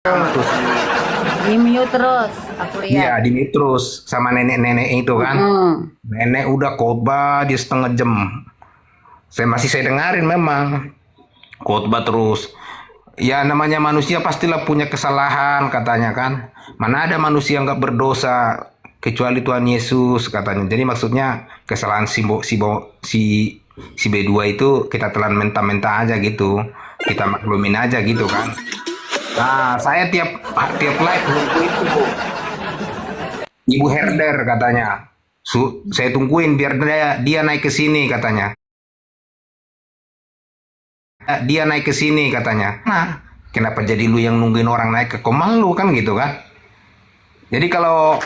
tuh si Di mute terus, aku lihat. iya di terus sama nenek-nenek itu kan. Mm-mm. Nenek udah khotbah di setengah jam. Saya dengarin memang khotbah terus. Ya namanya manusia pastilah punya kesalahan katanya kan. Mana ada manusia nggak berdosa kecuali Tuhan Yesus katanya. Jadi maksudnya kesalahan si B2 itu kita telan mentah-mentah aja gitu. Kita maklumin aja gitu kan. Nah, saya tiap tiap live nunggu itu Ibu Herder katanya. Saya tungguin biar dia naik ke sini katanya. Dia naik ke sini katanya. Nah, kenapa jadi lu yang nungguin orang naik ke komal lu kan gitu kan? Jadi kalau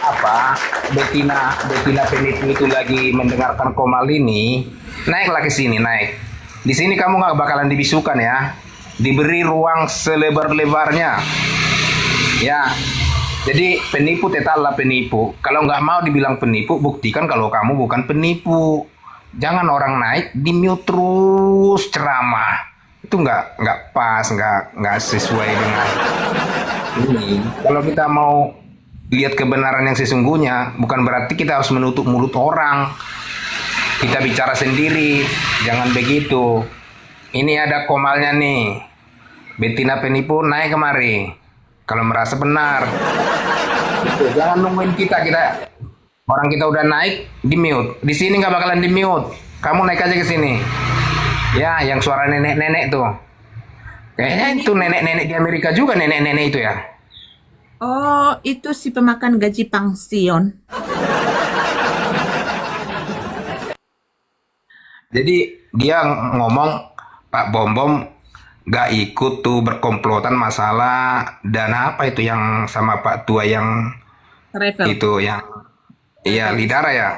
apa Betina Betina Penipu itu lagi mendengarkan komal ini, naiklah ke sini naik. Di sini kamu nggak bakalan dibisukan ya. Diberi ruang selebar-lebarnya. Ya, jadi penipu tetaplah penipu. Kalau nggak mau dibilang penipu, buktikan kalau kamu bukan penipu. Jangan orang naik di mute terus ceramah. Itu nggak pas, nggak sesuai dengan ini. Kalau kita mau lihat kebenaran yang sesungguhnya, bukan berarti kita harus menutup mulut orang. Kita bicara sendiri, jangan begitu. Ini ada komalnya nih. Betina penipu naik kemari. Kalau merasa benar, jangan nungguin kita orang kita udah naik di mute. Di sini nggak bakalan di mute. Kamu naik aja ke sini. Ya, yang suara nenek-nenek tuh. Kayaknya itu Ini, nenek-nenek di Amerika juga nenek-nenek itu ya. oh, itu si pemakan gaji pangsion. Jadi dia ngomong Pak Bom Bom gak ikut tuh berkomplotan masalah dan apa itu yang sama Pak Tua yang Travel. itu yang iya Travelis. Lidara ya.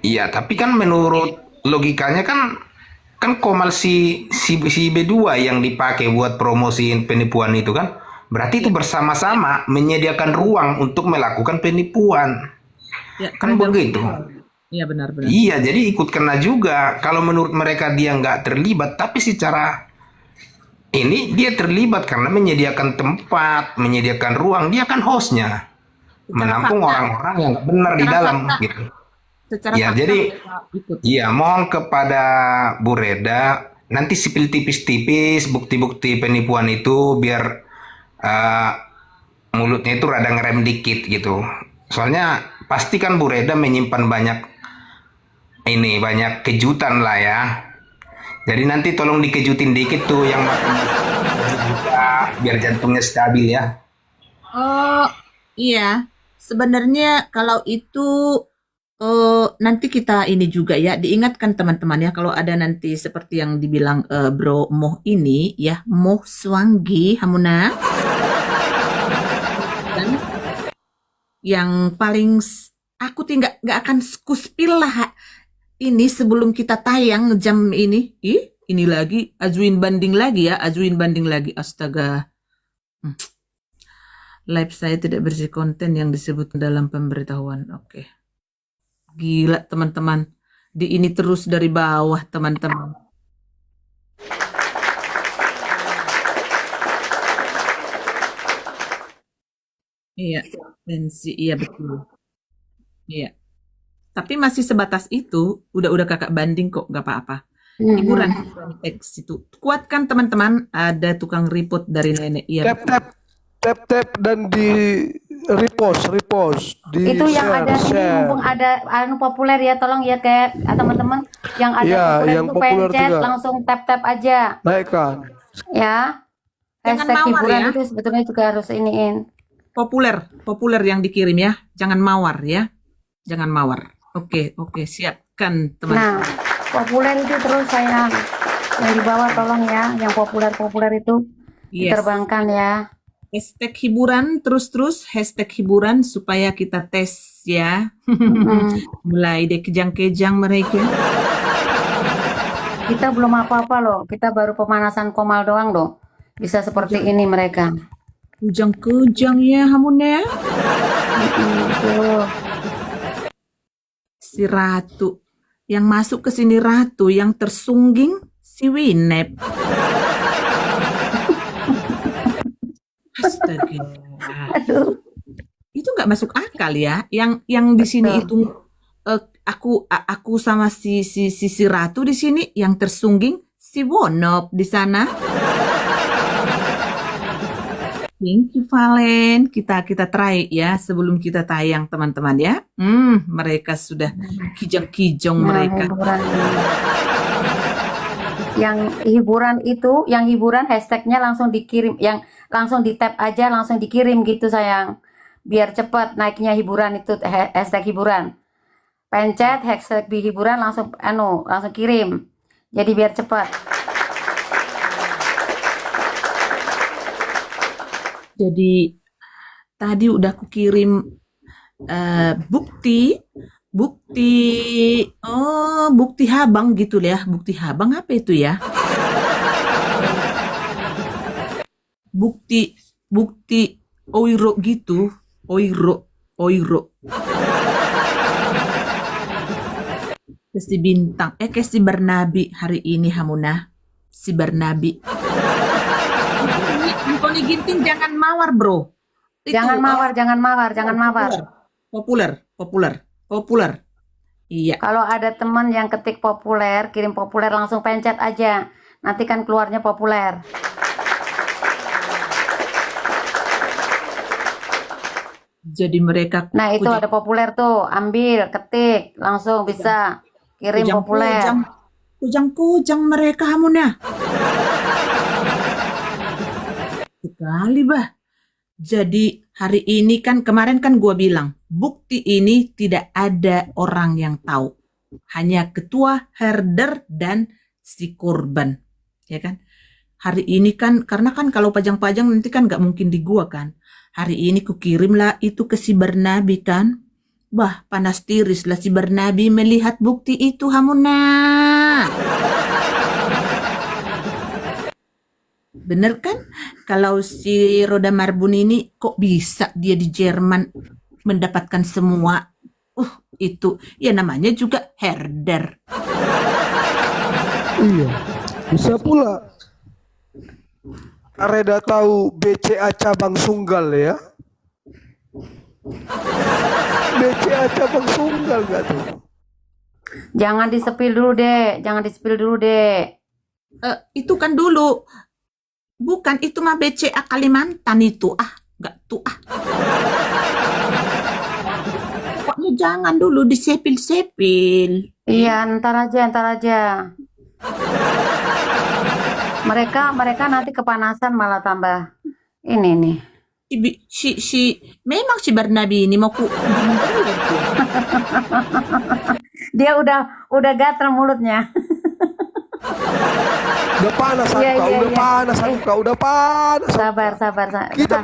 Iya, tapi kan menurut logikanya kan kan Komal si B2 yang dipakai buat promosiin penipuan itu kan berarti itu Ya, bersama-sama menyediakan ruang untuk melakukan penipuan. ya, Kan travel. begitu. Iya, benar-benar. Iya, jadi ikut kena juga. Kalau menurut mereka dia nggak terlibat, tapi secara ini dia terlibat karena menyediakan tempat, menyediakan ruang. Dia kan hostnya, Secara menampung fakta, orang-orang yang nggak benar di secara dalam fakta, gitu. secara Ya, fakta jadi mereka ikut. ya mohon kepada Bu Reda nanti sipil tipis-tipis bukti-bukti penipuan itu biar eh, mulutnya itu rada ngerem dikit gitu. Soalnya pasti kan Bu Reda menyimpan banyak ini banyak kejutan lah ya. Jadi nanti tolong dikejutin dikit tuh yang makan juga biar jantungnya stabil ya. Oh, iya. Sebenarnya kalau itu nanti kita ini juga ya diingatkan teman-teman ya kalau ada nanti seperti yang dibilang Bro Moh ini ya Moh Swangi Hamuna kan yang paling aku tinggal nggak akan kuspil lah ini sebelum kita tayang jam ini. Ini lagi ajuin banding lagi ya, ajuin banding lagi. Astaga. Hmm. Live saya tidak bersih konten yang disebut dalam pemberitahuan. Oke. Gila teman-teman. Di ini terus dari bawah teman-teman. Iya, tensi. Iya betul. Iya. Tapi masih sebatas itu, udah kakak banding kok, nggak apa-apa. Hiburan Mhm. teks itu. Kuatkan teman-teman, ada tukang report dari nenek. Iya Tap betul. tap tap tap dan di repost repost di Itu yang share ada ini share. mumpung ada anu populer ya, tolong ya kayak teman-teman yang ada Iya, populer yang itu populer pencet juga langsung tap-tap aja naikkan. ya. Jangan Hashtag mawar hiburan ya. itu sebetulnya juga harus iniin. Populer, populer yang dikirim ya. Jangan mawar ya. Jangan mawar. Oke, oke, siapkan teman. Nah, populer itu terus sayang. Yang di bawah tolong ya, yang populer-populer itu Yes. diterbangkan ya. Hashtag hiburan terus-terus hashtag hiburan supaya kita tes ya. Mulai deh kejang-kejang mereka. Kita belum apa-apa loh, kita baru pemanasan komal doang loh. Bisa seperti ini mereka. Kejang-kejang ya Hamune. Tuh. Si Ratu. Yang masuk ke sini Ratu, yang tersungging si Winep. Astaga. Aduh. Itu nggak masuk akal ya. Yang di sini itu aku sama si Ratu di sini yang tersungging si Wonop di sana. Thank you Valen. Kita try ya sebelum kita tayang teman-teman ya. Mereka sudah kijang-kijang mereka. Yang hiburan hashtagnya langsung dikirim, yang langsung di tap aja langsung dikirim gitu sayang, biar cepat naiknya hiburan itu hashtag hiburan, pencet hashtag di hiburan langsung langsung kirim, jadi biar cepat. Jadi tadi udah aku kirim bukti habang gitu ya. Bukti habang apa itu ya? Bukti oiro gitu. Oiro. Ke si Bintang, ke si Barnabi hari ini Hamuna. Si Barnabi. Antoni Ginting jangan mawar bro. Jangan mawar. Populer. Iya. Kalau ada teman yang ketik populer, kirim populer langsung pencet aja. Nanti kan keluarnya populer. Jadi mereka Nah, itu ada populer tuh. Ambil, ketik, langsung bisa kirim populer. Kujang mereka Hamuna. Sekali bah. Jadi hari ini kan kemarin kan gua bilang bukti ini tidak ada orang yang tahu, hanya ketua, herder dan si korban, ya kan? Hari ini kan karena kan kalau pajang-pajang nanti kan nggak mungkin di gua kan. Hari ini kukirimlah itu ke si Barnabi kan. Bah panas tiris lah si Barnabi melihat bukti itu Hamuna. Bener kan? Kalau si Roda Marbun ini kok bisa dia di Jerman mendapatkan semua? Itu ya namanya juga herder. Iya, bisa pula. Reda tahu BCA cabang Sunggal ya? BCA cabang Sunggal gak tuh? Jangan disepil dulu deh. Itu kan dulu. Bukan, itu mah BCA Kalimantan itu. Enggak tuh. Pokoknya jangan dulu disepil-sepil. Iya, ntar aja. Mereka nanti kepanasan malah tambah ini nih. Memang si Barnabi ini mau Dia udah gatel mulutnya. Udah panas udah panas. Sabar. Kita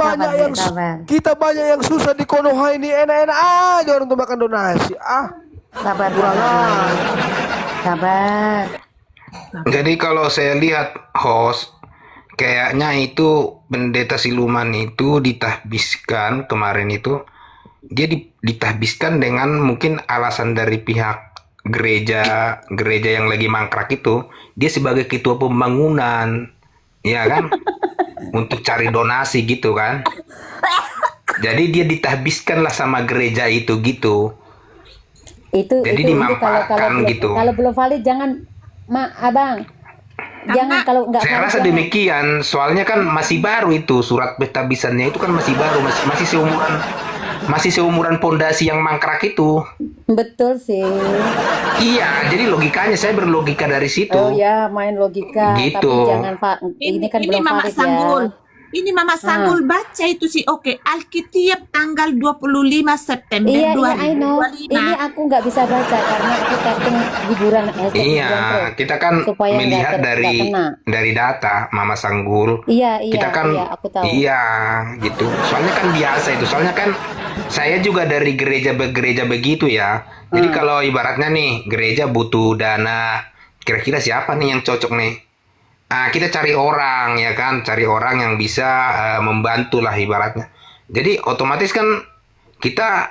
banyak yang susah di Konoha ini, enak-enak aja orang tuh makan donasi. Sabar. Jadi kalau saya lihat host, kayaknya itu pendeta siluman itu ditahbiskan kemarin itu, dia ditahbiskan dengan mungkin alasan dari pihak gereja yang lagi mangkrak itu, dia sebagai ketua pembangunan, ya kan, untuk cari donasi gitu kan. Jadi dia ditahbiskan lah sama gereja itu gitu. Jadi dimanfaatkan gitu. Kalau belum valid jangan, abang. Jangan kalau nggak. Saya rasa demikian, soalnya kan masih baru itu surat pentahbisannya itu kan masih baru, masih seumuran pondasi yang mangkrak itu. Betul sih. Iya, jadi logikanya saya berlogika dari situ. Oh ya, main logika. Gitu. Tapi jangan ini kan belum Mama valid Sanggul. ya. Ini Mama Sanggul baca itu sih. Oke, Alkitab tanggal 25 September Iya, 2025. I know. Ini aku nggak bisa baca karena aku tapping hiburan. Iya, kita kan supaya melihat nggak kena. dari data Mama Sanggul. Iya, kita kan, aku tahu. Iya, gitu. Soalnya kan biasa itu. Soalnya kan saya juga dari gereja begitu ya. Jadi kalau ibaratnya nih gereja butuh dana, kira-kira siapa nih yang cocok nih? Kita cari orang ya kan, cari orang yang bisa membantu lah ibaratnya. Jadi otomatis kan kita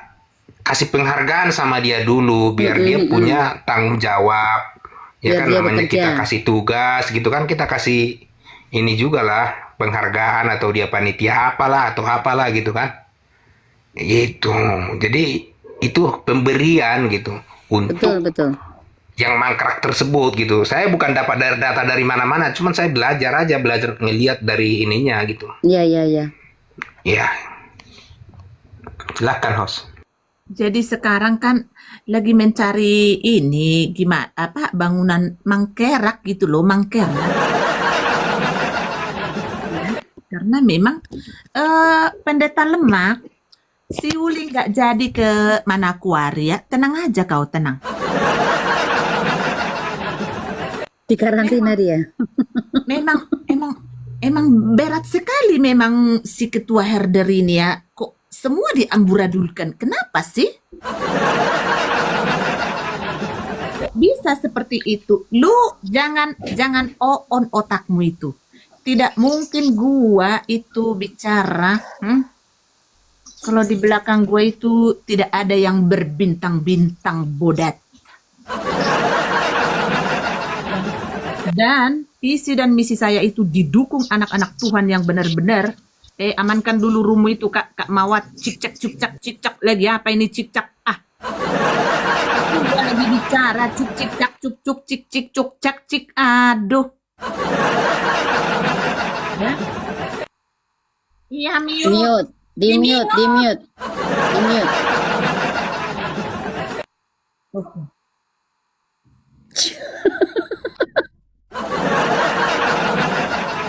kasih penghargaan sama dia dulu biar dia punya tanggung jawab. Ya Biar kan dia namanya bekerja. kita kasih tugas gitu kan, kita kasih ini juga lah penghargaan atau dia panitia apalah atau apalah gitu kan. Gitu. Jadi itu pemberian gitu Betul, untuk betul. yang mangkrak tersebut gitu. Saya bukan dapat data dari mana-mana, cuman saya belajar aja, belajar ngelihat dari ininya gitu. Iya, iya, iya. Ya, silakan host. Jadi sekarang kan lagi mencari ini gimana apa bangunan mangkerak gitu loh, mangkerak. Ya, karena memang Pendeta Lemak si Uli nggak jadi ke Manakwari ya. Tenang aja kau, tenang. Di karantina dia. Memang berat sekali memang si ketua herder ini ya. Kok semua diamburadulkan? Kenapa sih? Bisa seperti itu. Lu jangan on otakmu itu. Tidak mungkin gua itu bicara. Kalau di belakang gua itu tidak ada yang berbintang-bintang bodat. Dan visi dan misi saya itu didukung anak-anak Tuhan yang benar-benar. Amankan dulu rumu itu Kak Mawat. Cik-cak lagi apa ini cik-cak? Udah lagi bicara cik-cak cik-cik. Aduh. Ya. Iya, mute. Di mute.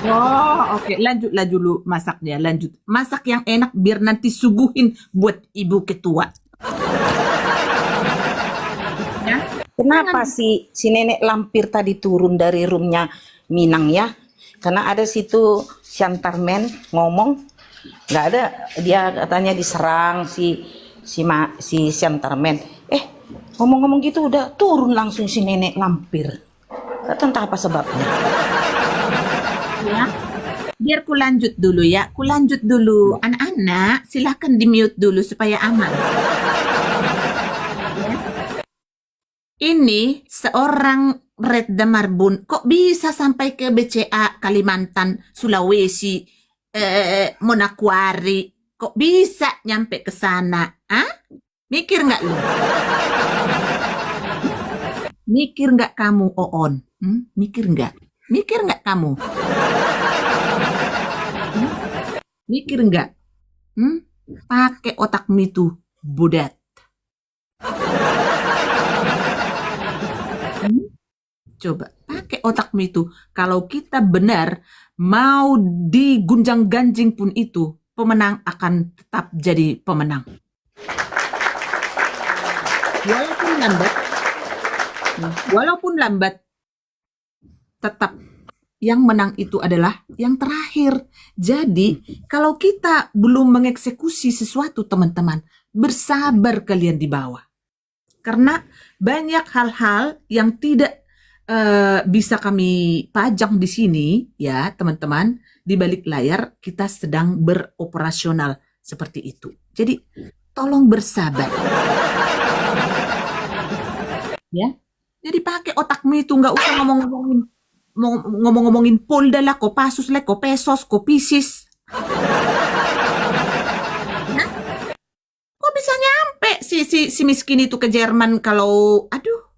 Oh, oke. Lanjutlah dulu masaknya. Lanjut. Masak yang enak biar nanti suguhin buat ibu ketua. Ya. Kenapa si nenek lampir tadi turun dari roomnya Minang ya? Karena ada situ Shantarmen ngomong, nggak ada, dia katanya diserang si Shantarmen. Ngomong-ngomong gitu udah turun langsung si nenek lampir. Gak tahu entah apa sebabnya. Ya. Biar ku lanjut dulu ya. Anak-anak silahkan di-mute dulu supaya aman. Ya. Ini seorang Redda Marbun kok bisa sampai ke BCA Kalimantan, Sulawesi, Manokwari. Kok bisa nyampe ke sana? Mikir nggak lu? Mikir nggak kamu, Oon? Mikir nggak kamu? Mikir nggak? Pakai otakmu itu, budat. Coba pakai otakmu itu. Kalau kita benar mau digunjang-ganjing pun itu, pemenang akan tetap jadi pemenang. Walaupun lambat, tetap yang menang itu adalah yang terakhir. Jadi, kalau kita belum mengeksekusi sesuatu, teman-teman, bersabar kalian di bawah. Karena banyak hal-hal yang tidak bisa kami pajang di sini, ya teman-teman. Di balik layar kita sedang beroperasional seperti itu. Jadi, tolong bersabar. Ya. Jadi pakai otakmu itu, nggak usah ngomong-ngomongin Polda lah, Kopassus lah, Kopesos, Kopisis. Nah, kok bisa nyampe si miskin itu ke Jerman kalau, aduh.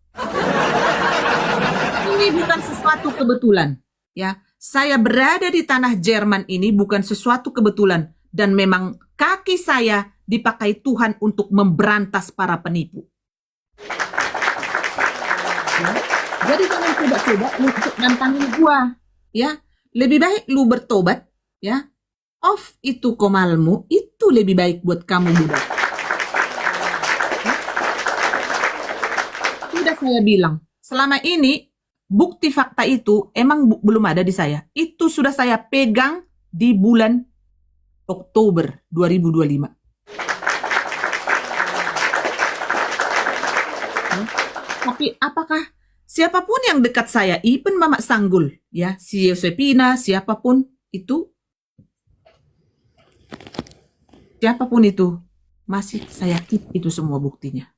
Ini bukan sesuatu kebetulan, ya. Saya berada di tanah Jerman ini bukan sesuatu kebetulan, dan memang kaki saya dipakai Tuhan untuk memberantas para penipu. Ya. Jadi jangan coba-coba untuk nantangin gua, ya. Lebih baik lu bertobat, ya. Off itu komalmu, itu lebih baik buat kamu budak. Sudah saya bilang, selama ini bukti fakta itu emang belum ada di saya. Itu sudah saya pegang di bulan Oktober 2025. Tapi apakah siapapun yang dekat saya, even Mama Sanggul, ya, si Yosepina, siapapun itu, masih saya keep itu semua buktinya.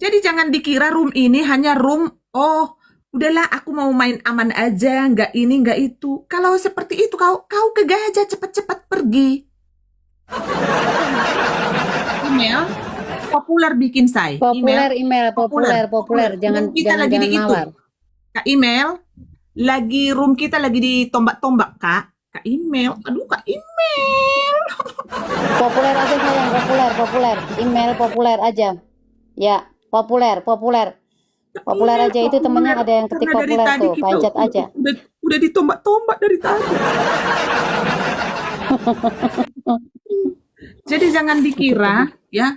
Jadi Jadi jangan dikira room ini hanya room, oh udahlah aku mau main aman aja, nggak ini nggak itu. Kalau seperti itu kau ke Gajah cepat-cepat pergi. Email populer bikin saya. Populer email, populer. Jangan Room kita jangan lagi di jangan itu. mawar. Kak email, lagi room kita lagi ditombak-tombak Kak. Kak email, aduh Kak email. Populer aja sayang, populer. Email populer aja. Ya, populer. Populer Email aja itu temennya ada yang ketik karena dari populer tadi tuh, kita pencet aja. udah ditombak-tombak dari tadi. Jadi jangan dikira ya,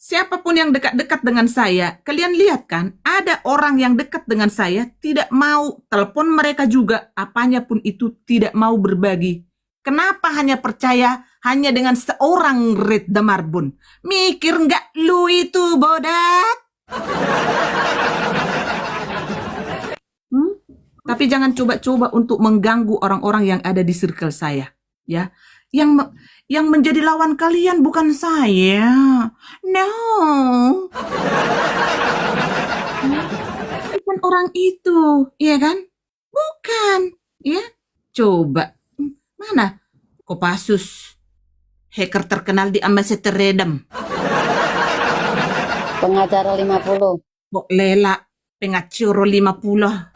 siapapun yang dekat-dekat dengan saya, kalian lihat kan, ada orang yang dekat dengan saya tidak mau telepon mereka juga, apanya pun itu tidak mau berbagi. Kenapa hanya percaya hanya dengan seorang Red Damarbun? Mikir nggak lu itu bodat? Tapi jangan coba-coba untuk mengganggu orang-orang yang ada di circle saya, ya. Yang menjadi lawan kalian bukan saya. No. Bukan orang itu, iya kan? Bukan, ya. Coba. Mana Kopassus, hacker terkenal di Amsterdam. Pengacara 50. Bok Lela, pengacuro 50.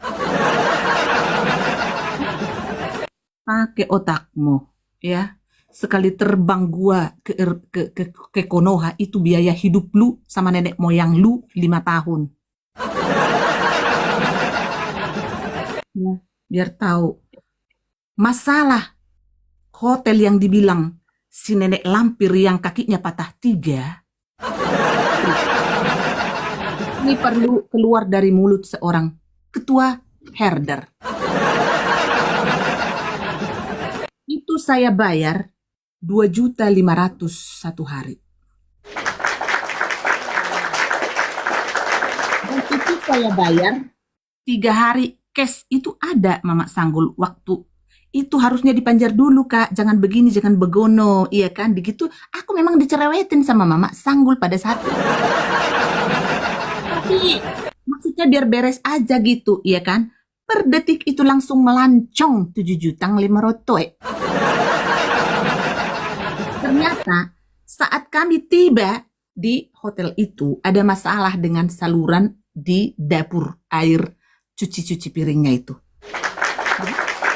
Pakai otakmu, ya. Sekali terbang gua ke Konoha itu biaya hidup lu sama nenek moyang lu 5 tahun. Ya, biar tahu. Masalah hotel yang dibilang si nenek lampir yang kakinya patah 3. Ini perlu keluar dari mulut seorang ketua herder. Itu saya bayar 2.500.000 satu hari. Dan itu saya bayar 3 hari cash. Itu ada Mama Sanggul waktu. Itu harusnya dipanjar dulu Kak. Jangan begini, jangan begono. Iya kan? Begitu aku memang dicerewetin sama Mama Sanggul pada saat itu. Tapi maksudnya biar beres aja gitu. Iya kan? Per detik itu langsung melancong 7.500.000. Ternyata saat kami tiba di hotel itu ada masalah dengan saluran di dapur air cuci piringnya itu.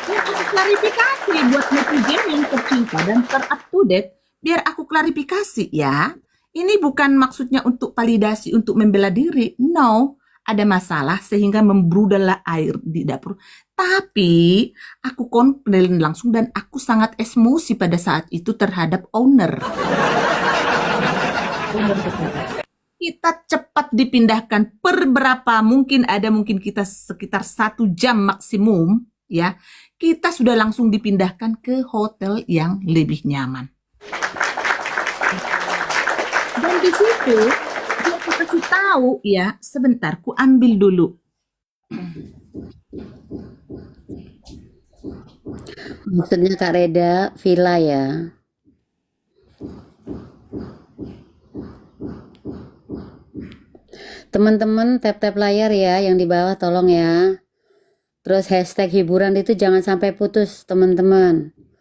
Ya, aku klarifikasi buat netizen yang tercinta dan ter-up to date, biar aku klarifikasi ya. Ini bukan maksudnya untuk validasi, untuk membela diri. No, ada masalah sehingga membrudallah air di dapur. Tapi aku komplain langsung dan aku sangat emosi pada saat itu terhadap owner. Kita cepat dipindahkan per berapa, mungkin kita sekitar 1 jam maksimum ya. Kita sudah langsung dipindahkan ke hotel yang lebih nyaman. Dan di situ dia kasih tahu ya, sebentar ku ambil dulu. Maksudnya Kak Reda, villa ya. Teman-teman tap-tap layar ya yang di bawah tolong ya. Terus hashtag hiburan itu jangan sampai putus teman-teman.